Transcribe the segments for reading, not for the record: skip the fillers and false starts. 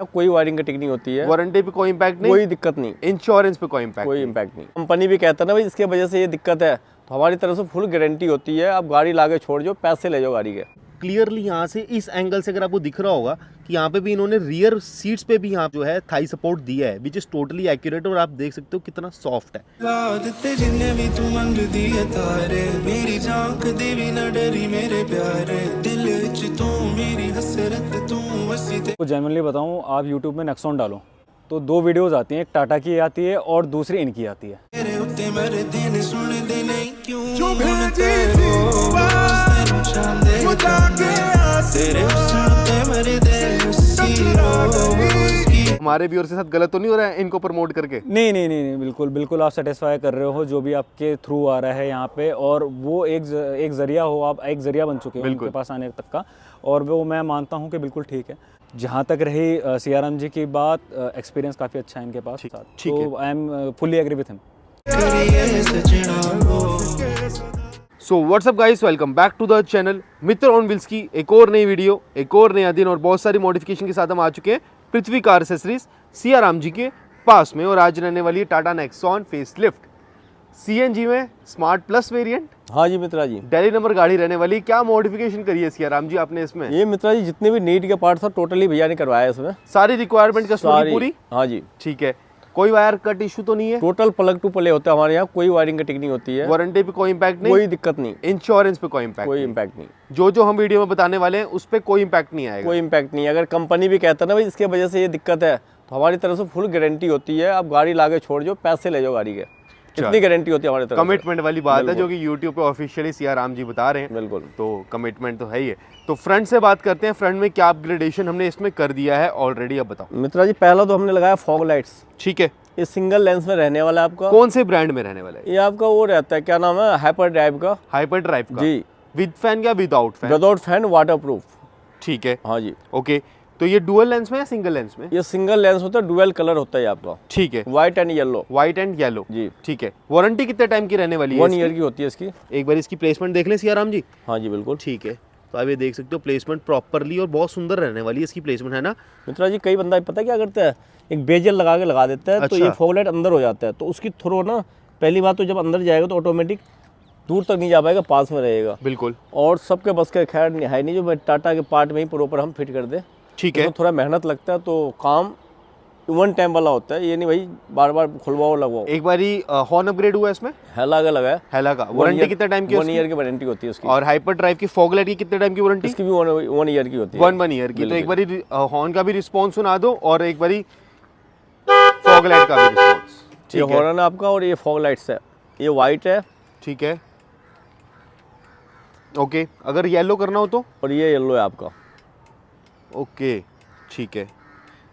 कोई वायरिंग की टिक नहीं होती है। वारंटी पे कोई इम्पैक्ट नहीं, कोई दिक्कत नहीं, इंश्योरेंस पे कोई इम्पैक्ट कोई इम्पैक्ट नहीं। कंपनी भी कहता है ना भाई इसके वजह से ये दिक्कत है, तो हमारी तरफ से फुल गारंटी होती है। आप गाड़ी लाके छोड़ जाओ, पैसे ले जाओ गाड़ी के। क्लियरली यहाँ से इस एंगल से अगर आपको दिख रहा होगा कि यहाँ पे भी इन्होंने रियर सीट्स पे भी यहाँ जो है थाई सपोर्ट दिया है, विच इज टोटली एक्यूरेट। और आप देख सकते हो कितना सॉफ्ट है। तो जेन्युइनली बताऊँ, आप यूट्यूब में नेक्सॉन डालो तो 2 वीडियोस आती हैं, एक टाटा की आती है और दूसरी इनकी आती है। हमारे व्यूअर्स के साथ गलत तो नहीं हो रहा है इनको प्रमोट करके? नहीं, बिल्कुल आप सेटिस्फाई कर रहे हो जो भी आपके थ्रू आ रहा है यहाँ पे, और वो एक जरिया हो, आप एक जरिया बन चुके हो उनके पास आने तक का, और वो मैं मानता हूँ कि बिल्कुल ठीक है। जहाँ तक रही सियाराम जी की बात, एक्सपीरियंस काफ़ी अच्छा है इनके पास, तो I am fully agree with him. So what's up guys, welcome back to the channel Mitra on wheels की एक और नई वीडियो, एक और नया दिन और बहुत सारी मॉडिफिकेशन के साथ हम आ चुके हैं पृथ्वी कार एक्सेसरीज सियाराम जी के पास में। और आज रहने वाली है टाटा नेक्सॉन फेसलिफ्ट सीएनजी में स्मार्ट प्लस वेरिएंट। हाँ जी मित्रा जी, दिल्ली नंबर गाड़ी रहने वाली। क्या मॉडिफिकेशन करी है सियाराम जी आपने इसमें? ये मित्रा जी जितने भी नीट के पार्ट था टोटली भैया ने करवाया है इसमें, सारी रिक्वायरमेंट कस्टमर की पूरी। हाँ जी ठीक है, कोई वायर कट इशू तो नहीं है? टोटल प्लग टू प्ले होता है हमारे यहाँ, कोई वायरिंग की टिक नहीं होती है। वारंटी पे कोई इम्पैक्ट नहीं, कोई दिक्कत नहीं, इंश्योरेंस पे कोई इम्पैक्ट नहीं। जो हम वीडियो में बताने वाले हैं उस पर कोई इम्पैक्ट नहीं आएगा। कोई इम्पैक्ट नहीं। अगर कंपनी भी कहता है ना भाई इसके वजह से ये दिक्कत है, तो हमारी तरफ से फुल गारंटी होती है। आप गाड़ी लाके छोड़ जाओ, पैसे ले जाओ गाड़ी के, इतनी गारंटी होती है हमारी तरफ। कमिटमेंट वाली बात है जो कि यूट्यूब पे ऑफिशियली सियाराम जी बता रहे हैं। बिल्कुल, तो कमिटमेंट तो है ही है। तो फ्रंट से बात करते हैं, फ्रंट में क्या अपग्रेडेशन हमने इसमें कर दिया है ऑलरेडी, अब बताओ। मित्रा जी पहला तो हमने लगाया फॉग लाइट्स। ठीक है, ये सिंगल लेंस में रहने वाला है आपका। कौन से ब्रांड में रहने वाला है? ये आपका वो रहता है, क्या नाम है, हाइपर ड्राइव का। हाइपर ड्राइव का जी, विद फैन या without fan? Without fan, water proof. ठीक है, हाँ जी। ओके, तो ये डुअल लेंस में या सिंगल लेंस में? ये सिंगल लेंस होता है, डुअल कलर होता है आपका। ठीक है, white and yellow. White and yellow जी, ठीक है। वारंटी कितने टाइम की रहने वाली है? 1 ईयर की होती है इसकी। एक बार इसकी प्लेसमेंट देख लें सियाराम जी। हाँ जी बिल्कुल। ठीक है, तो आप ये देख सकते हो प्लेसमेंट प्रॉपरली और बहुत सुंदर रहने वाली है इसकी प्लेसमेंट, है ना मित्रा जी? कई बंदा पता क्या करता है, एक बेजल लगा के लगा देता है। तो ये फॉग लाइट अंदर हो जाता है, तो उसकी थ्रो ना, पहली बात तो जब अंदर जाएगा तो ऑटोमेटिक दूर तक नहीं जा पाएगा, पास में रहेगा। बिल्कुल, और सबके बस का खैर है नहीं जो टाटा के पार्ट में ही प्रॉपर हम फिट कर दे। ठीक है, तो थोड़ा मेहनत लगता है, तो काम वन टाइम वाला होता है, ये नहीं भाई बार बार खुलवाओ लगवाओ। एक बारी हॉर्न अपग्रेड हुआ इसमें? हेला का लगा है। हेला का वारंटी कितने टाइम की? 1 ईयर की वारंटी होती है उसकी। और हाइपर ड्राइव की फॉग लाइट की कितने टाइम की वारंटी? इसकी भी 1 ईयर की होती है। 1 ईयर की। तो एक बारी हॉर्न का भी रिस्पॉन्स सुना दो और एक बारी फॉग लाइट का भी रिस्पॉन्स। ये हॉर्न है आपका, और ये फॉग लाइट्स है, ये वाइट है। ठीक है, ओके। अगर येलो करना हो तो? और ये येलो है आपका। ओके, ठीक है,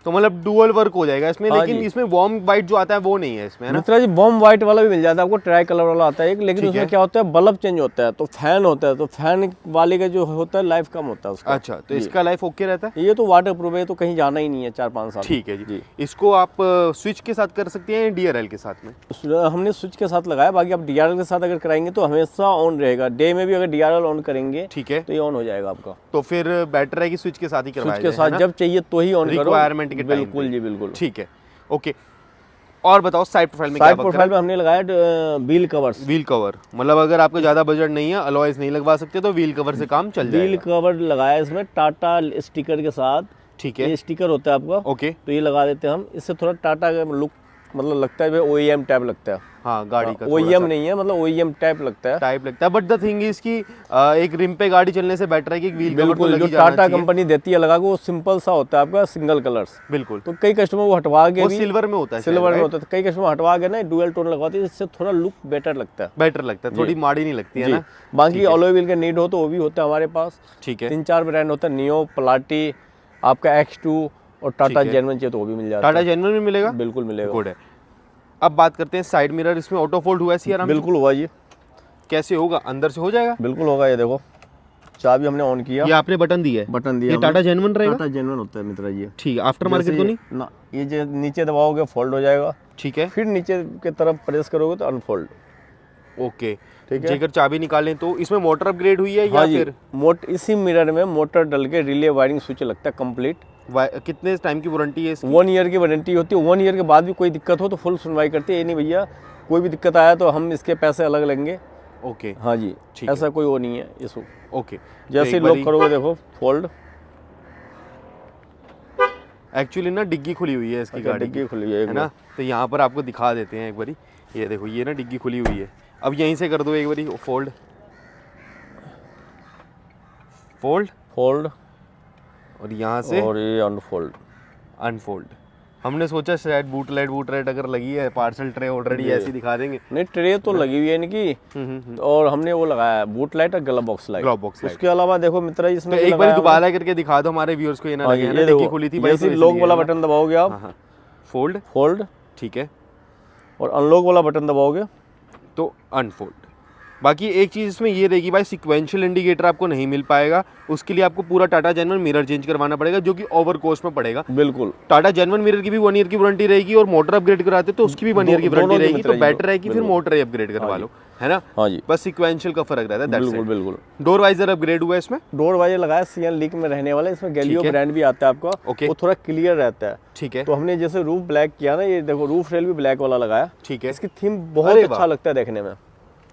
तो मतलब डुअल वर्क हो जाएगा इसमें। हाँ लेकिन इसमें वार्म वाइट जो आता है वो नहीं है इसमें, है ना? मित्रा जी बॉम वाइट वाला भी मिल जाता है आपको, ट्राई कलर वाला आता है एक, लेकिन उसमें क्या होता है, बल्ब चेंज होता है, तो फैन होता है, तो फैन वाले का जो होता है लाइफ कम होता है उसका। अच्छा, तो इसका लाइफ ओके रहता है? ये तो वाटर प्रूफ है, तो कहीं जाना ही नहीं है 4-5 साल। ठीक है जी। इसको आप स्विच के साथ कर सकते हैं, DRL के साथ में? हमने स्विच के साथ लगाया, बाकी आप DRL के साथ अगर कराएंगे तो हमेशा ऑन रहेगा। डे में भी अगर DRL ऑन करेंगे, ठीक है, तो ये ऑन हो जाएगा आपका। तो फिर बेटर है कि स्विच के साथ ही करवाया स्विच के साथ जब चाहिए तो ही ऑन करो, रिक्वायरमेंट के टाइम। बिल्कुल जी बिल्कुल। ठीक है, ओके। और बताओ साइड प्रोफाइल में क्या? साइड प्रोफाइल में हमने लगाया व्हील कवर्स। व्हील कवर, मतलब अगर आपका ज्यादा बजट नहीं है, अलॉयज नहीं लगवा सकते, तो व्हील कवर से काम चल जाएगा। व्हील कवर लगाया इसमें टाटा स्टिकर के साथ। ठीक है, ये स्टिकर होता है आपका। ओके, तो ये लगा देते हैं हम, इससे थोड़ा टाटा का लुक मतलब लगता है, OEM टाइप लगता है। हाँ, गाड़ी का OEM नहीं है, मतलब OEM टाइप लगता है। बट द थिंग इज कि एक रिम पे गाड़ी चलने से बेटर है कि व्हील कवर तो बिल्कुल लग जो ही जाना टाटा चाहिए। कंपनी देती है लगा के, वो सिंपल सा होता है आपका, सिंगल कलर्स। बिल्कुल, तो कई कस्टमर वो हटवा के वो भी सिल्वर में होता है, सिल्वर में होता है, तो कई कस्टमर हटवा के ना डुअल टोन लगवाते हैं, इससे थोड़ा लुक बेटर लगता है, बेटर लगता है, थोड़ी माड़ी नहीं लगती है ना। बाकी अलॉय व्हील का नीड हो तो वो भी होता है हमारे पास। ठीक है, 3-4 ब्रांड होता है, नियो, प्लाटी, आपका X2 और टाटा जेन्युइन चाहिए तो वो भी मिल जाता है। टाटा जेन्युइन में मिलेगा? बिल्कुल मिलेगा। गुड है। अब बात करते हैं साइड मिरर, इसमें ऑटो फोल्ड हुआ है सियाराम? बिल्कुल हुआ जी। कैसे होगा? अंदर से हो जाएगा? बिल्कुल होगा। ये देखो चाबी हमने ऑन किया, ये आपने बटन दिया है? बटन दिया। ये टाटा जेन्युइन रहेगा? टाटा जेन्युइन होता है मित्रा जी। ठीक है, आफ्टर मार्केट तो नहीं ना? ये जो नीचे दबाओगे फोल्ड हो जाएगा। ठीक है, फिर नीचे की तरफ प्रेस करोगे तो अनफोल्ड। ओके, ठीक है। अगर चाबी निकालें तो इसमें मोटर अपग्रेड हुई है या हाँ फिर? इसी मिरर में मोटर डल के रिले वायरिंग स्विच लगता है कंप्लीट। कितने टाइम की वारंटी है इसकी? 1 ईयर की वारंटी होती है। 1 ईयर के बाद भी कोई दिक्कत हो तो फुल सुनवाई करती है। ये नहीं भैया कोई भी दिक्कत आया तो हम इसके पैसे अलग लेंगे। ओके, हाँ जी, ठीक ऐसा कोई वो नहीं है इसको। ओके। जैसे लॉक करोगे देखो फोल्ड, एक्चुअली ना डिग्गी खुली हुई है इसकी गाड़ी डिग्गी खुली है, है ना, तो यहाँ पर आपको दिखा देते हैं एक बारी। ये देखो, ये ना डिग्गी खुली हुई है। अब यहीं से कर दो एक बारी फोल्ड, फोल्ड, फोल्ड, और यहाँ से और ये अनफोल्ड, अनफोल्ड। हमने सोचा शायद बूट लाइट अगर लगी है, पार्सल ट्रे ऑलरेडी ऐसी दिखा देंगे। नहीं ट्रे तो लगी हुई है इनकी, और हमने वो लगाया बूट लाइट और glove box light. Glove box light. उसके अलावा देखो मित्रा जी तो इसमें एक बार दोबारा करके दिखा दो हमारे व्यूअर्स को, ये ना लगे है ना डिग्गी खुली थी। जैसे लॉक वाला बटन दबाओगे आप, फोल्ड, फोल्ड, ठीक है, और अनलॉक वाला बटन दबाओगे तो अनफोल्ड। बाकी एक चीज़ इसमें ये रहेगी भाई, सिक्वेंशियल इंडिकेटर आपको नहीं मिल पाएगा। उसके लिए आपको पूरा टाटा जेन्युइन मिरर चेंज करवाना पड़ेगा, जो कि ओवर कॉस्ट में पड़ेगा। बिल्कुल। टाटा जेन्युइन मिरर की भी 1 ईयर की वारंटी रहेगी, और मोटर अपग्रेड कराते तो उसकी भी 1 ईयर की वारंटी रहेगी। तो बेटर है कि फिर मोटर ही अपग्रेड करवा लो, है ना। हाँ जी, बस सिक्वेंशियल का फर्क रहता है। बिल्कुल बिल्कुल। डोर वाइजर अपग्रेड हुआ है इसमें, डोर वाइजर लगाया सीएन लीक में रहने वाला। इसमें गैलियो ब्रांड भी आता है आपका, ओके। वो थोड़ा क्लियर रहता है। ठीक है, तो हमने जैसे रूफ ब्लैक किया ना, ये देखो रूफ रेल भी ब्लैक वाला लगाया। ठीक है, इसकी थीम बहुत अच्छा लगता है देखने में।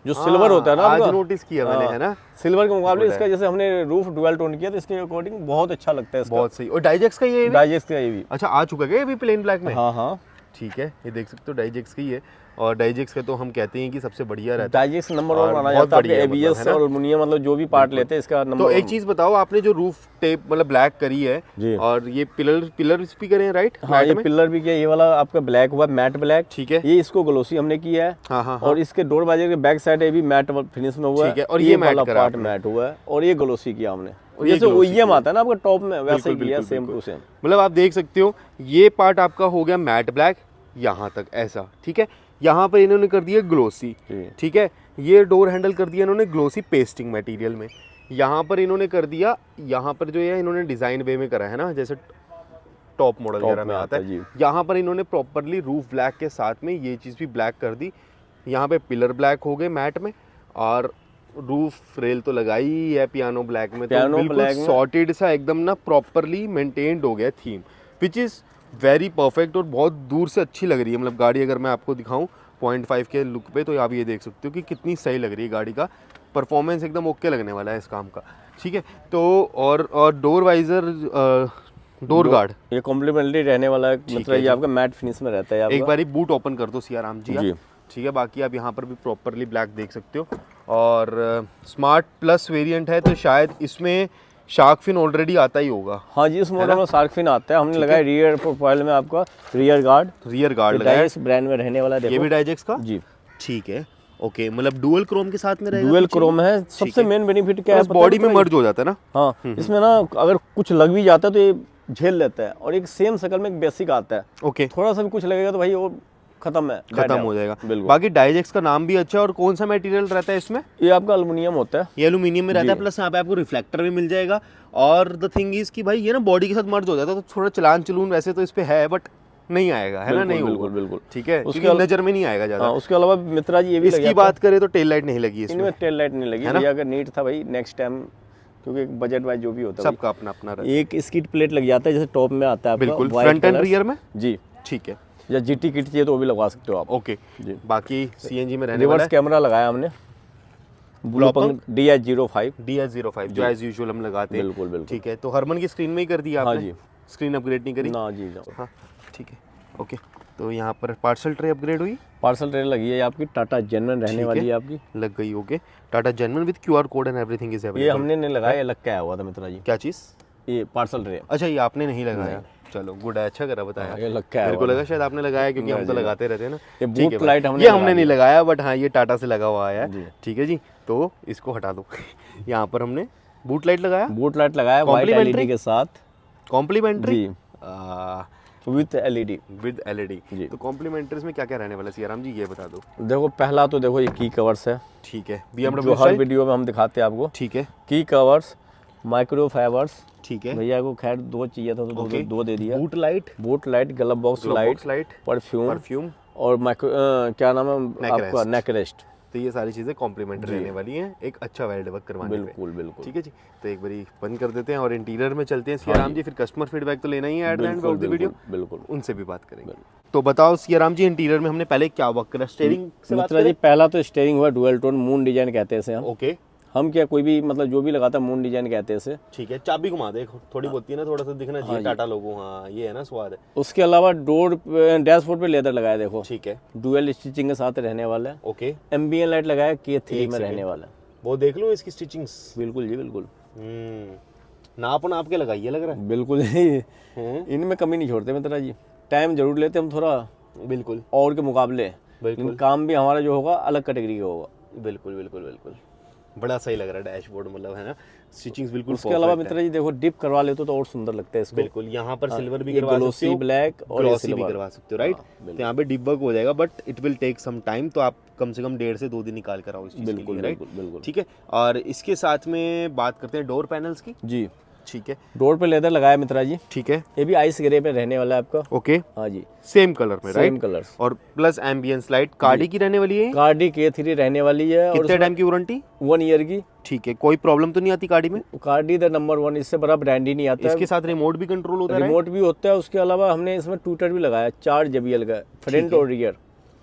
जो सिल्वर होता है ना आज आपका, नोटिस किया मैंने, है ना, सिल्वर के मुकाबले इसका जैसे हमने रूफ डुअल टोन किया तो इसके अकॉर्डिंग बहुत अच्छा लगता है इसका। बहुत सही। और डाइजेक्स का ये भी? डाइजेक्स का ये भी, अच्छा आ चुका है ये भी प्लेन ब्लैक में? हाँ हाँ ठीक है, ये देख सकते हो डाइजेक्स का ही है। और डाइजेक्स का तो हम कहते हैं कि सबसे बढ़िया रहता है। डाइजेक्स नंबर 1 माना जाता है। एबीएस और एल्युमिनियम मतलब जो भी पार्ट लेते हैं इसका नंबर। तो एक चीज बताओ, आपने जो रूफ टेप मतलब ब्लैक करी है, और ये पिलर स्पीकर है राइट? हाँ, ये पिलर भी किया। ये वाला आपका ब्लैक हुआ, मैट ब्लैक। ठीक है, ये इसको ग्लोसी हमने किया है। हाँ, और इसके डोर बाजर के बैक साइड ये भी मैट फिनिश में हुआ है। ठीक है, और ये मैट वाला पार्ट मैट हुआ है, और ये ग्लोसी किया हमने। जैसे ओईएम आता है ना आपका टॉप में, वैसे ही किया सेम टू सेम। मतलब आप देख सकते हो ये पार्ट आपका हो गया मैट ब्लैक यहाँ तक ऐसा, ठीक है। यहाँ पर इन्होंने कर दिया ग्लोसी, ठीक है। ये डोर हैंडल कर दिया इन्होंने ग्लोसी पेस्टिंग मटेरियल में। यहाँ पर इन्होंने कर दिया, यहाँ पर जो है इन्होंने डिज़ाइन वे में करा है ना, जैसे टॉप मॉडल वगैरह में आता है। यहाँ पर इन्होंने प्रॉपरली रूफ ब्लैक के साथ में ये चीज़ भी ब्लैक कर दी। यहाँ पे पिलर ब्लैक हो गए मैट में, और रूफ रेल तो लगाई ही है पियानो ब्लैक में। तो बिल्कुल सॉर्टेड सा एकदम ना प्रॉपरली मेंटेन्ड हो गया theme, which is very perfect. और बहुत दूर से अच्छी लग रही है मतलब गाड़ी। अगर मैं आपको दिखाऊं 0.5 के लुक पे, तो आप ये देख सकते हो कि कितनी सही लग रही है गाड़ी का परफॉर्मेंस। एकदम ओके लगने वाला है इस काम का, ठीक है। तो और डोर वाइजर, डोर गार्ड ये कॉम्प्लीमेंट्री रहने वाला है, मतलब ये आपका मैट फिनिश में रहता है। एक बारी बूट ओपन कर दो सियाराम जी, ठीक है। बाकी आप यहाँ पर भी प्रॉपरली ब्लैक देख सकते हो। और स्मार्ट प्लस वेरिएंट है, तो शायद इसमें शार्क फिन ऑलरेडी आता ही होगा। हाँ जी, इस मॉडल में शार्क फिन आता है। हमने लगाया रियर प्रोफाइल में आपका रियर गार्ड लगाया, इस ब्रांड में रहने वाला है। ये भी डाइजेक्स का जी, ठीक है, ओके। मतलब डुअल क्रोम के साथ में रहेगा। डुअल क्रोम है। सबसे मेन बेनिफिट क्या है, बॉडी में मर्ज हो जाता है ना। हाँ, इसमें ना अगर कुछ लग भी जाता है तो ये झेल लेता है। और एक सेम शक्ल में एक बेसिक आता है, ओके। थोड़ा सा भी कुछ लगेगा तो भाई वो खत्म हो जाएगा। बाकी डाइजेक्स का नाम भी अच्छा है। और कौन सा मटेरियल रहता है इसमें? ये आपका एल्युमिनियम होता है। ये एल्युमिनियम में रहता है, प्लस यहाँ पे आपको रिफ्लेक्टर भी मिल जाएगा। और द थिंग इज कि भाई ये ना बॉडी के साथ मर्ज हो जाता है, तो थोड़ा चलान चलून वैसे तो इस पे है, बट नहीं आएगा, है ना। नहीं, बिल्कुल ठीक है, उसके नजर में नहीं आएगा ज्यादा। उसके अलावा मित्रा जी ये भी इसकी बात करें तो टेल लाइट नहीं लगी इसमें। टेल लाइट नहीं लगी, ये अगर नीट था भाई नेक्स्ट टाइम, क्योंकि बजट वाइज जो भी होता है सबका अपना अपना एक स्किड प्लेट लग जाता है, जैसे टॉप में आता है बिल्कुल फ्रंट एंड रियर में जी, ठीक है। या जीटी किट चाहिए तो वो भी लगवा सकते हो आप, ओके जी। बाकी सीएनजी में रहने वाला रिवर्स कैमरा लगाया हमने, ब्लूपंक DS05 जो एज यूजुअल हम लगाते हैं। बिल्कुल ठीक है। तो हरमन की स्क्रीन में ही कर दिया आपने? हाँ जी, स्क्रीन अपग्रेड नहीं करी ना जी। हाँ ठीक है, ओके। तो यहाँ पर पार्सल ट्रे अपग्रेड हुई, पार्सल ट्रे लगी है आपकी, टाटा जेन्युइन रहने वाली है आपकी, लग गई। Okay, Tata genuine with QR code and everything is available. ये हमने नहीं लगाया, लग के आया हुआ था मित्रा जी। क्या चीज़? ये पार्सल ट्रे। अच्छा, ये आपने नहीं लगाया, चलो गुड है, अच्छा करा बताया। ये लग के आया, मेरे को लगा शायद आपने लगाया, क्योंकि हम तो लगाते रहते हैं ना। ये बूट लाइट हमने, ये हमने नहीं लगाया, बट हाँ ये टाटा से लगा हुआ है, ठीक है जी। तो इसको हटा दो। यहाँ पर हमने बूट लाइट लगाया, बूट लाइट लगाया वाइट LED के साथ, complimentary with LED। With LED जी। तो कॉम्प्लीमेंट्रीज में क्या क्या रहने वाला है सियाराम जी, ये बता दो। देखो पहला तो देखो ये की कवर्स है, ठीक है, BMW जो हर वीडियो में हम दिखाते हैं आपको, ठीक है। की कवर्स, माइक्रो फाइबर्स, ठीक है। भैया को खैर 2 चाहिए था तो दो दे दिया। Boot light, glove box light, perfume और माइक्रो क्या नाम है आपका, नेक रेस्ट। तो ये सारी चीज़ें कॉम्प्लीमेंट्री रहने वाली हैं एक अच्छा वेल्ड वर्क करवाने पे। बिल्कुल बिल्कुल। ठीक है जी, तो एक बारी बंद कर देते हैं और इंटीरियर में चलते हैं सियाराम जी। फिर कस्टमर फीडबैक तो लेना ही है at the end of the video, बिल्कुल उनसे भी बात करेंगे। तो बताओ सियाराम जी, इंटीरियर में हमने पहले क्या वर्क करा? स्टीयरिंग से बात मित्रा जी, पहला तो स्टीयरिंग हुआ डुअल टोन मून डिजाइन कहते हैं इसे हम। ओके, हम क्या कोई भी मतलब जो भी लगाता है मून डिजाइन कहते हैं इसे। ठीक है, चाबी घुमा दे, थोड़ी बहुत है ना, थोड़ा सा दिखना चाहिए टाटा लोगो। हाँ, ये है ना स्वाद है। उसके अलावा डोर डैशबोर्ड पे लेदर लगाया, देखो ठीक है, डुअल स्टिचिंग के साथ रहने वाला है। ओके, एम्बियन लाइट लगाया K3 में रहने वाला है। वो देख लो इसकी स्टिचिंग्स। बिल्कुल जी बिल्कुल। नाप नाप के लगाइए लग रहा है। बिल्कुल जी, इनमें कमी नहीं छोड़ते मित्रा जी। टाइम जरूर लेते हम थोड़ा, बिल्कुल, और के मुकाबले, लेकिन काम भी हमारा जो होगा अलग कैटेगरी का होगा। बिल्कुल बिल्कुल बिल्कुल, बड़ा सही लग रहा है डैशबोर्ड, मतलब है ना, स्टिचिंग्स बिल्कुल। उसके अलावा मित्रा जी देखो डिप करवा लेते तो और सुंदर लगता है इसको। बिल्कुल, यहाँ पर सिल्वर भी करवा सकते हो, ब्लैक और ग्लॉसी भी करवा सकते हो, राइट। तो यहाँ पे डिप वर्क हो जाएगा, but it will take some time, तो आप कम से कम 1.5 से 2 दिन निकाल कर आओ इस चीज़ के लिए, राइट। बिल्कुल ठीक है, और इसके साथ में बात करते हैं डोर पैनल्स की जी। ठीक है, डोर पे लेदर लगाया मित्रा जी। ठीक है, ये भी आइस ग्रे पे रहने वाला है आपका। ओके, हाँ जी, सेम कलर में, राइट, सेम कलर्स, और प्लस एम्बियंस लाइट। कार्डी की रहने वाली है, कार्डी K3 रहने वाली है। और कितने टाइम की वारंटी? 1 ईयर की। ठीक है, कोई प्रॉब्लम तो नहीं आती कार्डी में? कार्डी द नंबर 1, इससे बड़ा ब्रांड ही नहीं आता। इसके साथ रिमोट भी कंट्रोल होता है? रिमोट भी होता है। उसके अलावा हमने इसमें टूटर भी लगाया 4 JBL का, फ्रंट और रियर।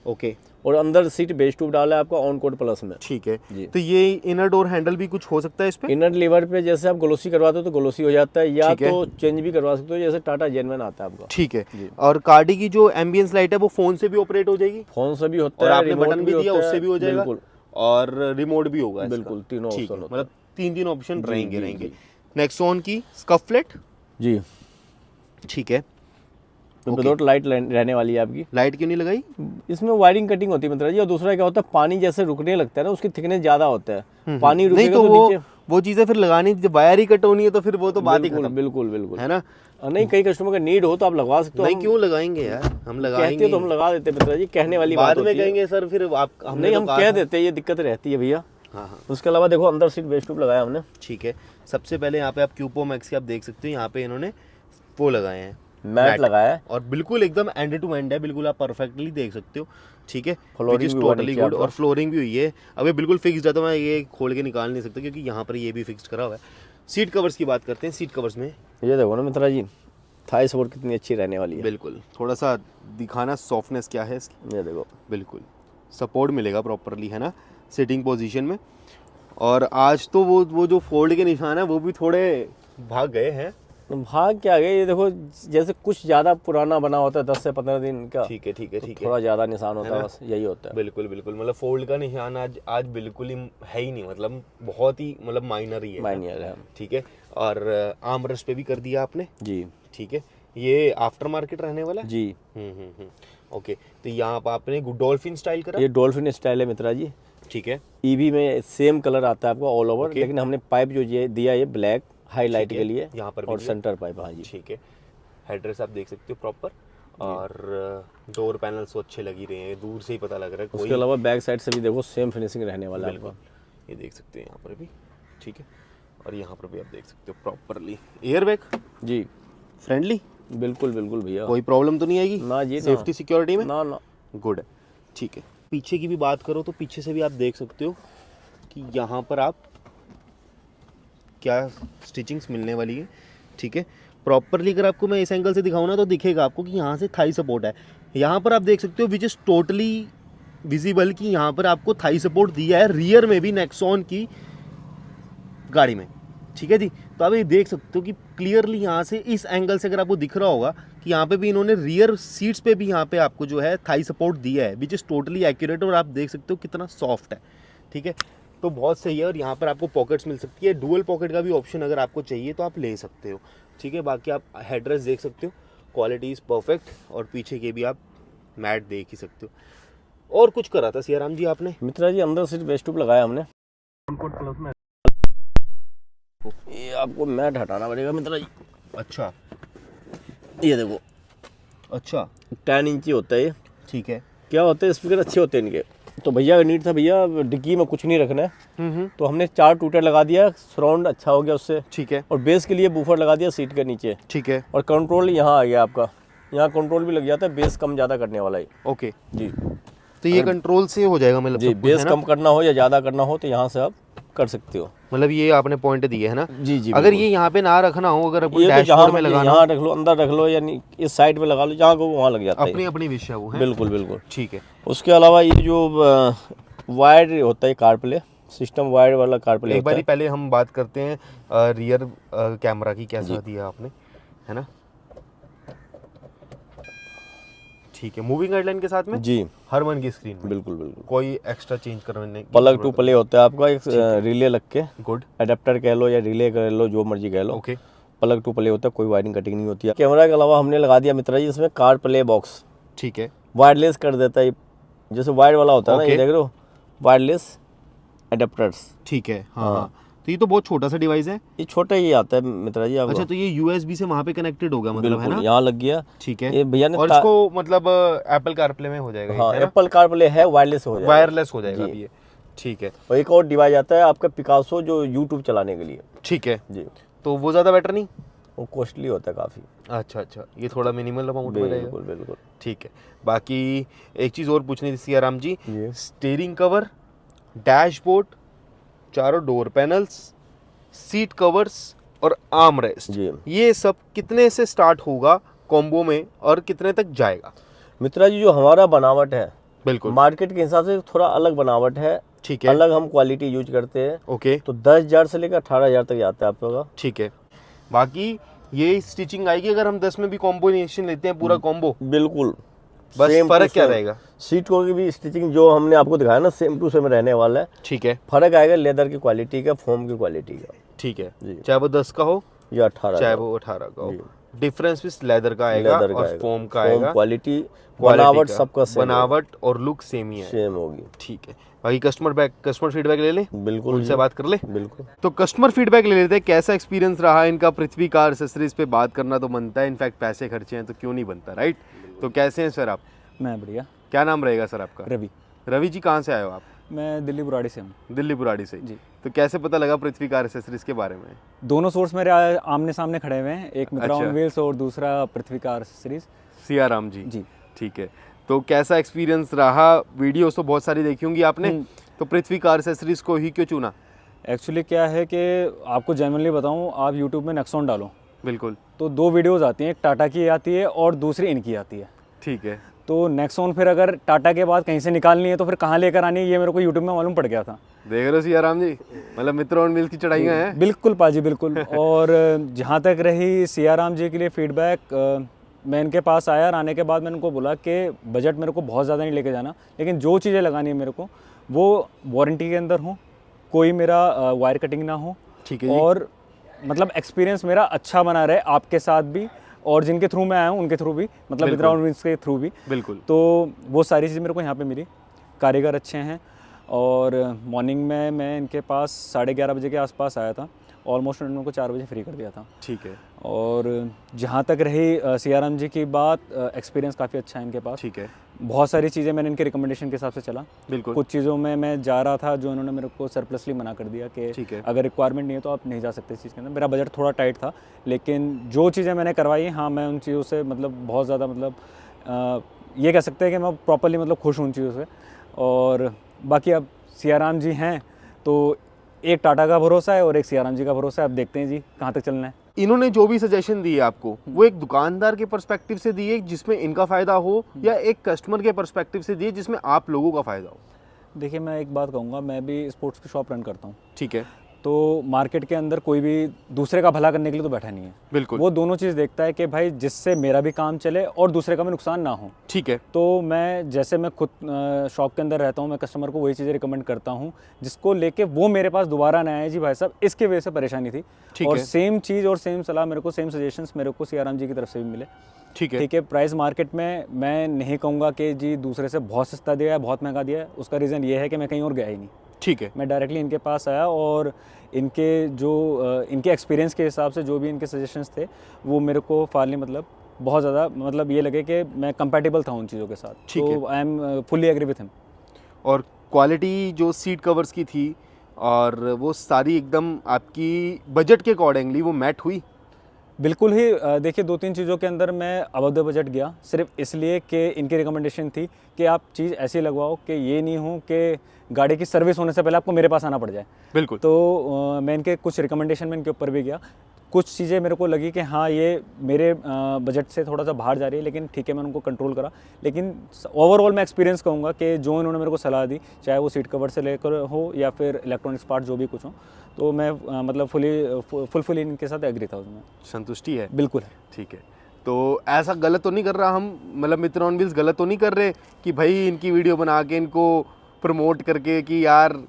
ओके, और अंदर सीट बेस ट्यूब डाला है आपका ऑन कोड प्लस में। ठीक है जी। तो ये इनर डोर हैंडल भी कुछ हो सकता है इस पे? इनर लीवर पे जैसे आप ग्लोसी करवाते हो तो ग्लोसी हो जाता है, या तो चेंज भी करवा सकते हो, जैसे टाटा जेनवन आता है आपका। ठीक है, और कार्डी की जो एम्बियंस लाइट है वो फोन से भी ऑपरेट हो जाएगी? फोन से भी होता और है, आपने बटन भी दिया उससे भी हो जाएगा, बिल्कुल। और रिमोट भी होगा इसका। बिल्कुल, तीनों ऑप्शन होते हैं। मतलब 3 ऑप्शन रहेंगे। नेक्सॉन की स्कफ फ्लैट जी, ठीक है, विदाउट लाइट रहने वाली है आपकी। लाइट क्यों नहीं लगाई? इसमें वायरिंग कटिंग होती है मित्रा जी। और दूसरा क्या होता है, पानी जैसे रुकने लगता है ना, उसकी थिकनेस ज्यादा होता है, पानी रुकेगा नहीं तो नीचे वो चीजें फिर लगानी, जब वायर ही कट होनी है तो फिर वो तो बात ही खत्म। बिल्कुल बिल्कुल, है ना। नहीं, कई कस्टमर का नीड हो तो आप लगवा सकते हो। नहीं, क्यों लगाएंगे यार, हम लगाएंगे तो हम लगा देते मित्रा जी, कहने वाली बात बाद होती में है। कहेंगे सर फिर आप, नहीं, हम कह देते हैं, ये दिक्कत रहती है भैया। हाँ हाँ, उसके अलावा देखो अंदर सीट बेस ट्यूब लगाया हमने। ठीक है, सबसे पहले यहाँ पे आप क्यूपो मैक्स के आप देख सकते हो, यहाँ पे इन्होंने वो लगाए हैं, मैट लगाया है, और बिल्कुल एकदम एंड टू एंड है, बिल्कुल आप परफेक्टली देख सकते हो। ठीक है, फ्लोरिंग भी टोटली गुड, और फ्लोरिंग भी हुई है। अब ये बिल्कुल फिक्स्ड है, तो मैं ये खोल के निकाल नहीं सकता क्योंकि यहाँ पर ये भी फिक्स्ड करा हुआ है। सीट कवर्स की बात करते हैं। सीट कवर्स में ये देखो ना मित्रा जी, थाई सपोर्ट कितनी अच्छी रहने वाली है। बिल्कुल, थोड़ा सा दिखाना सॉफ्टनेस क्या है इसकी। ये देखो, बिल्कुल सपोर्ट मिलेगा प्रॉपरली, है ना, सिटिंग पोजीशन में। और आज तो वो जो फोल्ड के निशान है वो भी थोड़े भाग गए हैं। भाग क्या गए, ये देखो जैसे कुछ ज्यादा पुराना बना होता है 10 से 15 दिन का। ठीक है, ठीक है, ठीक है, थोड़ा ज्यादा निशान होता है, बस यही होता है। बिल्कुल बिल्कुल, मतलब फोल्ड का निशान आज बिल्कुल ही है ही नहीं, मतलब बहुत ही मतलब माइनर ही है। माइनर है, ठीक है, और आर्म रेस्ट पे भी कर दिया आपने जी। ठीक है, ये आफ्टर मार्केट रहने वाला है जी। ओके, तो यहाँ पर आपने डॉल्फिन स्टाइल करा? ये डॉल्फिन स्टाइल है मित्रा जी। ठीक है, ईवी में सेम कलर आता है आपका ऑल ओवर, लेकिन हमने पाइप जो ये दिया ये ब्लैक हाईलाइट के लिए यहाँ पर और सेंटर पाइप। हाँ जी, ठीक है, हेडरेस्ट आप देख सकते हो प्रॉपर, और डोर पैनल्स अच्छे लगी रहे हैं, दूर से ही पता लग रहा है कोई। उसके अलावा बैक साइड से भी देखो सेम फिनिशिंग रहने वाला है आपका। ये देख सकते हैं यहाँ पर भी, ठीक है, और यहाँ पर भी आप देख सकते हो प्रॉपरली। एयर बैग जी, फ्रेंडली, बिल्कुल बिल्कुल भैया, कोई प्रॉब्लम तो नहीं आएगी ना जी, सेफ्टी सिक्योरिटी में? ना ना, गुड है। ठीक है, पीछे की भी बात करो तो पीछे से भी आप देख सकते हो कि यहाँ पर आप क्या स्टिचिंग्स मिलने वाली है। ठीक है, प्रॉपरली अगर आपको मैं इस एंगल से दिखाऊँ ना तो दिखेगा आपको कि यहाँ से थाई सपोर्ट है। यहाँ पर आप देख सकते हो विच इज़ टोटली विजिबल कि यहाँ पर आपको थाई सपोर्ट दिया है, रियर में भी नेक्सॉन की गाड़ी में। ठीक है जी, तो आप ये देख सकते हो कि क्लियरली यहाँ से इस एंगल से अगर आपको दिख रहा होगा कि यहाँ पे भी इन्होंने रियर सीट्स पे भी यहाँ पे आपको जो है थाई सपोर्ट दिया है, विच इज़ टोटली एक्यूरेट, और आप देख सकते हो कितना सॉफ्ट है। ठीक है, तो बहुत सही है। और यहाँ पर आपको पॉकेट्स मिल सकती है, डुअल पॉकेट का भी ऑप्शन अगर आपको चाहिए तो आप ले सकते हो। ठीक है, बाकी आप हेडरेस्ट देख सकते हो, क्वालिटी इज़ परफेक्ट, और पीछे के भी आप मैट देख ही सकते हो। और कुछ करा था सियाराम जी आपने? मित्रा जी अंदर सीट बेस ट्यूब लगाया हमने, ये आपको मैट हटाना पड़ेगा मित्रा जी। अच्छा, ये देखो, अच्छा 10 इंची होता है ये। ठीक है, क्या होता है, स्पीकर अच्छे होते हैं इनके। तो भैया का नीड था, भैया डिग्गी में कुछ नहीं रखना है, तो हमने 4 टूटर लगा दिया, सराउंड अच्छा हो गया उससे। ठीक है, और बेस के लिए बूफर लगा दिया सीट के नीचे। ठीक है, और कंट्रोल यहाँ आ गया आपका, यहाँ कंट्रोल भी लग जाता है, बेस कम ज़्यादा करने वाला है। ओके जी। तो ये कंट्रोल से हो जाएगा मतलब जी, सब कुछ, बेस है ना? कम करना हो या ज़्यादा करना हो तो यहाँ से आप कर सकते हो। मतलब ये आपने पॉइंट दिए है ना? जी जी, अगर ये यहाँ पे ना रखना हो, अगर अपन ये तो डैशबोर्ड जहाँ में लगाना हो, यहाँ रख लो, अंदर रख लो, यानी इस साइड पे लगा लो, जहाँ को वहाँ लग जाता है। अपनी अपनी विषय वो है। बिल्कुल बिल्कुल। ठीक है। उसके अलावा ये जो वायर्ड होता है कार प्ले सिस्टम, वायर्ड वाला कार प्ले एक होता बारी है। पहले हम बात करते हैं रियर कैमरा की, कैसा दिया आपने, है ना? ठीक है। मूविंग गाइडलाइन के साथ में जी हर वन की स्क्रीन में बिल्कुल बिल्कुल। कोई एक्स्ट्रा चेंज करने की प्लग टू प्ले होता है आपका, एक रिले लग के, गुड। अडेप्टर कह लो या रिले कह लो, जो मर्जी कह लो। ओके। प्लग टू प्ले होता है, कोई वायरिंग कटिंग नहीं होती है। कैमरा के अलावा हमने लगा दिया मित्रा जी इसमें कार प्ले बॉक्स। ठीक है। वायरलेस कर देता है, जैसे वायर्ड वाला होता है ना, ये Okay. देख रहे हो, वायरलेस अडेप्टर्स। ठीक है। हाँ। तो ये तो बहुत छोटा सा डिवाइस है। ये छोटा ही आता है मित्रा जी आपको। अच्छा, तो ये यूएसबी से वहाँ पे कनेक्टेड होगा मतलब, है बिल्कुल, ना? यहाँ लग गया। ठीक है। ये भैया ने और इसको मतलब एप्पल कारप्ले में हो जाएगा ये, हाँ, है ना? एप्पल कार प्ले है, वायरलेस हो जाएगा। वायरलेस हो जाएगा जी। अभी ये। ठीक है। और एक और डिवाइस आता है आपका पिकासो, जो यूट्यूब चलाने के लिए। ठीक है। जी, तो वो ज़्यादा बेटर नहीं? वो कॉस्टली होता है काफ़ी। अच्छा अच्छा, ये थोड़ा मिनिमल अमाउंट में रहेगा। बिल्कुल बिल्कुल। ठीक है। बाकी एक चीज़ और पूछनी थी सियाराम जी, ये स्टीयरिंग कवर, डैशबोर्ड, चारों डोर पैनल्स, सीट कवर्स और आर्म रेस्ट, जी ये सब कितने से स्टार्ट होगा कॉम्बो में और कितने तक जाएगा? मित्रा जी, जो हमारा बनावट है बिल्कुल। मार्केट के हिसाब से थोड़ा अलग बनावट है। ठीक है। अलग हम क्वालिटी यूज करते हैं। ओके। तो 10,000 से लेकर 18,000 तक जाता है आपका। ठीक है। बाकी ये स्टिचिंग आएगी अगर हम 10 में भी कॉम्बिनेशन लेते हैं पूरा कॉम्बो? बिल्कुल। बस Same फर्क to क्या same। रहेगा? सीट को की भी स्टिचिंग जो हमने आपको दिखाया ना, सेम टू सेम रहने वाला है। ठीक है। फर्क आएगा लेदर की क्वालिटी का, फोम की क्वालिटी का। ठीक है। जी। चाहे वो 10 का हो या 18 चाहे का। वो 18 का हो, जी। डिफरेंस भी लेदर का आएगा लेदर का और आएगा, फोम का आएगा। क्वालिटी, क्वालिटी बनावट का, सबका सेम बनावट और लुक सेम ही है। सेम होगी। ठीक है। बाकी कस्टमर फीडबैक ले ले, बिल्कुल उनसे जी। बात कर ले। बिल्कुल। तो कस्टमर फीडबैक ले लेते हैं, कैसा एक्सपीरियंस रहा इनका। पृथ्वी कार एक्सेसरीज पे बात करना तो बनता है, इनफैक्ट पैसे खर्चे हैं तो क्यों नहीं बनता, राइट? तो कैसे हैं सर आप? मैं बढ़िया। क्या नाम रहेगा सर आपका? रवि। रवि जी, कहाँ से आए हो आप? मैं दिल्ली बुराड़ी से हूँ। दिल्ली बुराड़ी से जी। तो कैसे पता लगा पृथ्वी कार एक्सेसरीज के बारे में? दोनों सोर्स मेरे आमने सामने खड़े हुए हैं, एक मित्रा ऑन व्हील्स और दूसरा पृथ्वी कार सीरीज। सियाराम जी। जी। ठीक है। तो कैसा एक्सपीरियंस रहा? वीडियोस तो बहुत सारी देखी होंगी आपने, तो पृथ्वी कार एक्सेसरीज को ही क्यों चुना? एक्चुअली क्या है कि आपको जेन्युइनली बताऊं, आप यूट्यूब में नेक्सॉन डालो बिल्कुल। तो 2 वीडियोस आती हैं, एक टाटा की आती है और दूसरी इनकी आती है। ठीक है। तो नेक्सॉन फिर अगर टाटा के बाद कहीं से निकालनी है तो फिर कहाँ लेकर आनी है, ये मेरे को यूट्यूब में मालूम पड़ गया था। देख रहे हो सियाराम जी, मतलब मित्र ऑन व्हील्स की चढ़ाइयाँ हैं। बिल्कुल पाजी, बिल्कुल। और जहाँ तक रही सियाराम जी के लिए फीडबैक, मैं इनके पास आया और आने के बाद मैंने उनको बोला कि बजट मेरे को बहुत ज़्यादा नहीं लेके जाना, लेकिन जो चीज़ें लगानी है मेरे को वो वारंटी के अंदर हो, कोई मेरा वायर कटिंग ना हो। ठीक है जी। और मतलब एक्सपीरियंस मेरा अच्छा बना रहे आपके साथ भी, और जिनके थ्रू मैं आया हूँ उनके थ्रू भी, मतलब मित्रा ऑन व्हील्स के थ्रू भी। बिल्कुल। तो वो सारी चीज़ें मेरे को यहाँ पे मिली। कारीगर अच्छे हैं, और मॉर्निंग में मैं इनके पास 11:30 बजे के आसपास आया था, ऑलमोस्ट उन्होंने को 4 बजे फ्री कर दिया था। ठीक है। और जहाँ तक रही सियाराम जी की बात, एक्सपीरियंस काफ़ी अच्छा है इनके पास। ठीक है। बहुत सारी चीज़ें मैंने इनके रिकमेंडेशन के हिसाब से चला। बिल्कुल। कुछ चीज़ों में मैं जा रहा था जो उन्होंने मेरे को सरप्लसली मना कर दिया ठीक कि है। अगर रिक्वायरमेंट नहीं है तो आप नहीं जा सकते इस चीज़ के अंदर। मेरा बजट थोड़ा टाइट था, लेकिन जो चीज़ें मैंने करवाई, हाँ, मैं उन चीज़ों से मतलब बहुत ज़्यादा मतलब ये कह सकते हैं कि मैं प्रॉपरली मतलब खुश हूँ उन चीज़ों से। और बाकी अब सियाराम जी हैं तो एक टाटा का भरोसा है और एक सियाराम जी का भरोसा है। अब देखते हैं जी कहाँ तक चलना है। इन्होंने जो भी सजेशन दिए आपको, वो एक दुकानदार के पर्सपेक्टिव से दिए जिसमें इनका फ़ायदा हो, या एक कस्टमर के पर्सपेक्टिव से दिए जिसमें आप लोगों का फ़ायदा हो? देखिए, मैं एक बात कहूँगा, मैं भी स्पोर्ट्स की शॉप रन करता हूँ। ठीक है। तो मार्केट के अंदर कोई भी दूसरे का भला करने के लिए तो बैठा नहीं है। बिल्कुल। वो दोनों चीज़ देखता है कि भाई जिससे मेरा भी काम चले और दूसरे का भी नुकसान ना हो। ठीक है। तो मैं जैसे मैं खुद शॉप के अंदर रहता हूँ, मैं कस्टमर को वही चीज़ें रिकमेंड करता हूँ जिसको लेके वो मेरे पास दोबारा ना आए, जी भाई साहब इसके वजह से परेशानी थी। ठीक और है। सेम चीज़ और सेम सलाह मेरे को, सेम सजेशंस मेरे को सियाराम जी की तरफ से भी मिले। ठीक है। ठीक है। प्राइस मार्केट में मैं नहीं कहूँगा कि जी दूसरे से बहुत सस्ता दिया है, बहुत महंगा दिया है। उसका रीज़न ये है कि मैं कहीं और गया ही नहीं। ठीक है। मैं डायरेक्टली इनके पास आया और इनके जो इनके एक्सपीरियंस के हिसाब से जो भी इनके सजेशंस थे वो मेरे को फारली मतलब बहुत ज़्यादा मतलब ये लगे कि मैं कंपैटिबल था उन चीज़ों के साथ। ठीक है। तो I am fully agree with him. और क्वालिटी जो सीट कवर्स की थी और वो सारी एकदम आपकी बजट के अकॉर्डिंगली वो मैट हुई? बिल्कुल ही देखिए 2-3 चीज़ों के अंदर मैं अबव द बजट गया, सिर्फ इसलिए कि इनकी रिकमेंडेशन थी कि आप चीज़ ऐसी लगवाओ कि ये नहीं हो कि गाड़ी की सर्विस होने से पहले आपको मेरे पास आना पड़ जाए। बिल्कुल। तो मैं इनके कुछ रिकमेंडेशन में इनके ऊपर भी गया। कुछ चीज़ें मेरे को लगी कि हाँ ये मेरे बजट से थोड़ा सा बाहर जा रही है, लेकिन ठीक है मैंने उनको कंट्रोल करा। लेकिन ओवरऑल मैं एक्सपीरियंस कहूँगा कि जो इन्होंने मेरे को सलाह दी, चाहे वो सीट कवर से लेकर हो या फिर इलेक्ट्रॉनिक्स पार्ट जो भी कुछ हो, तो मैं मतलब फुलफुली इनके साथ एग्री था उसमें। संतुष्टि है? बिल्कुल। ठीक है। तो ऐसा गलत तो नहीं कर रहा हम, मतलब मित्र ऑन व्हील्स गलत तो नहीं कर रहे कि भाई इनकी वीडियो बना के इनको प्रमोट करके कि यार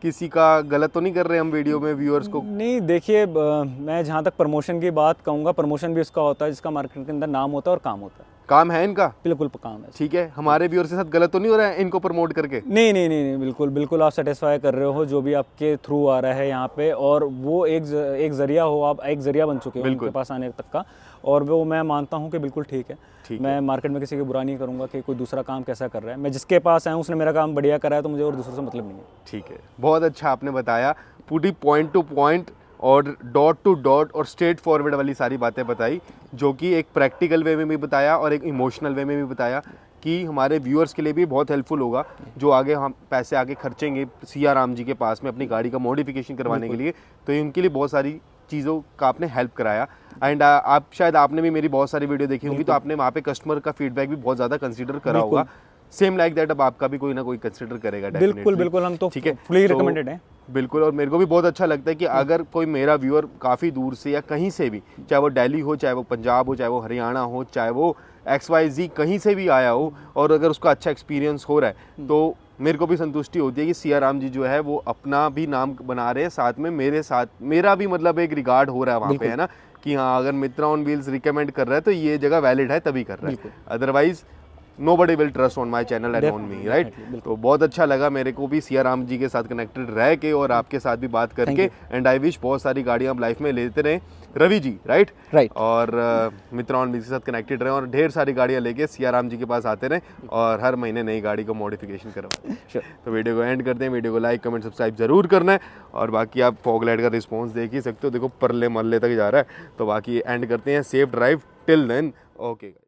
किसी का गलत तो नहीं कर रहे हम वीडियो में व्यूअर्स को? नहीं देखिए, मैं जहाँ तक प्रमोशन की बात कहूँगा, प्रमोशन भी उसका होता है जिसका मार्केट के अंदर नाम होता है और काम होता है। काम है इनका? बिल्कुल काम है। ठीक है, हमारे व्यूअर्स के साथ गलत तो नहीं हो रहा है इनको प्रमोट करके? नहीं नहीं नहीं नहीं, बिल्कुल बिल्कुल आप सेटिस्फाई कर रहे हो जो भी आपके थ्रू आ रहा है यहाँ पे, और वो एक जरिया हो, आप एक जरिया बन चुके हो उनके पास आने तक का, और वो मैं मानता हूँ कि बिल्कुल ठीक है। मैं मार्केट में किसी की बुरा नहीं करूँगा कि कोई दूसरा काम कैसा कर रहा है। मैं जिसके पास आया हूँ उसने मेरा काम बढ़िया करा है, तो मुझे और दूसरों से मतलब नहीं है। ठीक है, बहुत अच्छा आपने बताया, पूरी पॉइंट टू पॉइंट और डॉट टू डॉट और स्ट्रेट फॉरवर्ड वाली सारी बातें बताई, जो कि एक प्रैक्टिकल वे में भी बताया और एक इमोशनल वे में भी बताया कि हमारे व्यूअर्स के लिए भी बहुत हेल्पफुल होगा, जो आगे हम पैसे आगे खर्चेंगे सिया राम जी के पास में अपनी गाड़ी का मॉडिफिकेशन करवाने के लिए, तो उनके लिए बहुत सारी चीज़ों का आपने हेल्प कराया। एंड आप शायद आपने भी मेरी बहुत सारी वीडियो देखी होंगी, तो आपने वहाँ पे कस्टमर का फीडबैक भी बहुत ज़्यादा कंसीडर करा होगा। सेम लाइक दैट अब आपका भी कोई ना कोई कंसीडर करेगा। बिल्कुल बिल्कुल, हम तो ठीक है, फुली रिकमेंडेड है। बिल्कुल, और मेरे को भी बहुत अच्छा लगता है कि अगर कोई मेरा व्यूअर काफ़ी दूर से या कहीं से भी, चाहे वो दिल्ली हो, चाहे वो पंजाब हो, चाहे वो हरियाणा हो, चाहे वो XYZ कहीं से भी आया हो, और अगर उसका अच्छा एक्सपीरियंस हो रहा है, तो मेरे को भी संतुष्टि होती है कि सिया राम जी जो है वो अपना भी नाम बना रहे हैं, साथ में मेरे साथ मेरा भी मतलब एक रिगार्ड हो रहा है वहाँ पे, है ना, कि हाँ अगर मित्रा ऑन व्हील्स रिकमेंड कर रहा है तो ये जगह वैलिड है तभी कर रहा है, otherwise nobody will trust on my channel and on me, right? तो बहुत अच्छा लगा मेरे को भी सिया राम जी के साथ कनेक्टेड रह के और आपके साथ भी बात करके, एंड आई विश बहुत सारी गाड़ियाँ आप लाइफ में लेते रहें, रवि जी, राइट? और मित्रा ऑन व्हील्स के साथ कनेक्टेड रहें और ढेर सारी गाड़ियाँ लेके सिया राम जी के पास आते रहें और हर महीने नई गाड़ी को मॉडिफिकेशन करवाएं। तो वीडियो को एंड करते हैं, वीडियो को लाइक कमेंट सब्सक्राइब जरूर करना है, और बाकी आप फॉग लाइट का रिस्पॉन्स देख ही सकते हो, देखो परले मरले तक जा रहा है। तो बाकी एंड करते हैं, safe drive till then, okay.